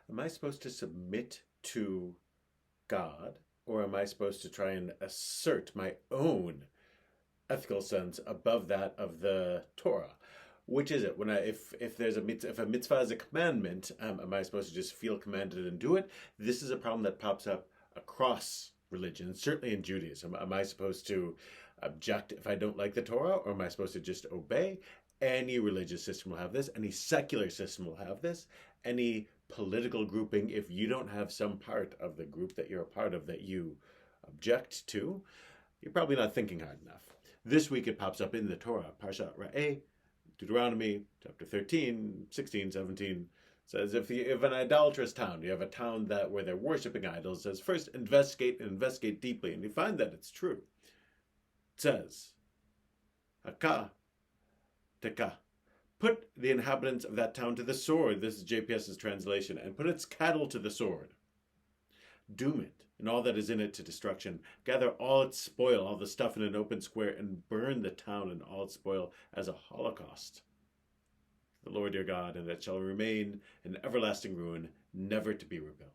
Am I supposed to submit to God, or am I supposed to try and assert my own ethical sense above that of the Torah? Which is it? When if there's if a mitzvah is a commandment, am I supposed to just feel commanded and do it? This is a problem that pops up across religion, certainly in Judaism. Am I supposed to object if I don't like the Torah, or am I supposed to just obey? Any religious system will have this. Any secular system will have this. Any political grouping, if you don't have some part of the group that you're a part of that you object to, you're probably not thinking hard enough. This week it pops up in the Torah, Parshat Ra'eh, Deuteronomy, chapter 13, 16, 17, says if you have an idolatrous town, you have a town where they're worshiping idols, says first investigate deeply, and you find that it's true. It says, Haka, Teka, put the inhabitants of that town to the sword, this is JPS's translation, and put its cattle to the sword. Doom it, and all that is in it to destruction. Gather all its spoil, all the stuff in an open square, and burn the town and all its spoil as a holocaust. The Lord your God, and it shall remain an everlasting ruin, never to be rebuilt.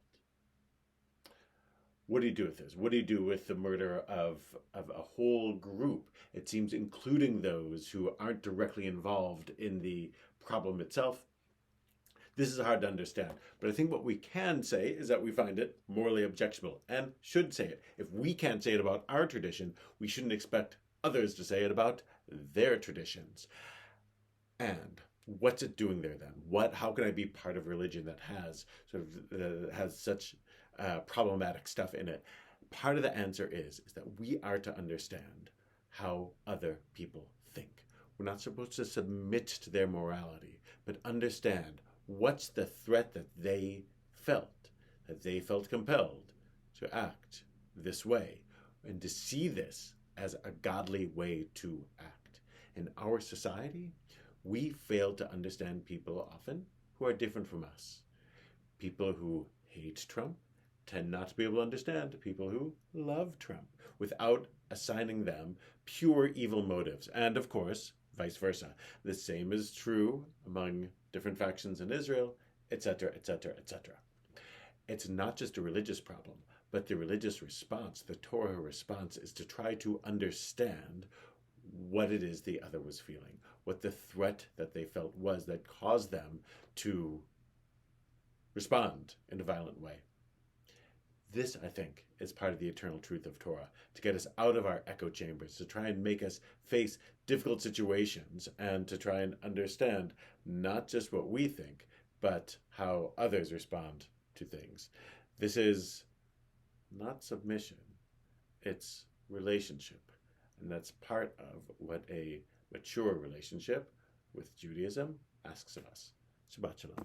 What do you do with this? What do you do with the murder of a whole group? It seems including those who aren't directly involved in the problem itself. This is hard to understand, but I think what we can say is that we find it morally objectionable and should say it. If we can't say it about our tradition, we shouldn't expect others to say it about their traditions. And what's it doing there then? How can I be part of religion that has has such problematic stuff in it? Part of the answer is that we are to understand how other people think. We're not supposed to submit to their morality, but understand what's the threat that they felt compelled to act this way, and to see this as a godly way to act. In our society, we fail to understand people often who are different from us. People who hate Trump tend not to be able to understand people who love Trump without assigning them pure evil motives. And of course, vice versa. The same is true among different factions in Israel, etc., etc., etc. It's not just a religious problem, but the religious response, the Torah response, is to try to understand what it is the other was feeling, what the threat that they felt was that caused them to respond in a violent way. This, I think, is part of the eternal truth of Torah, to get us out of our echo chambers, to try and make us face difficult situations, and to try and understand not just what we think, but how others respond to things. This is not submission, it's relationship. And that's part of what a mature relationship with Judaism asks of us. Shabbat Shalom.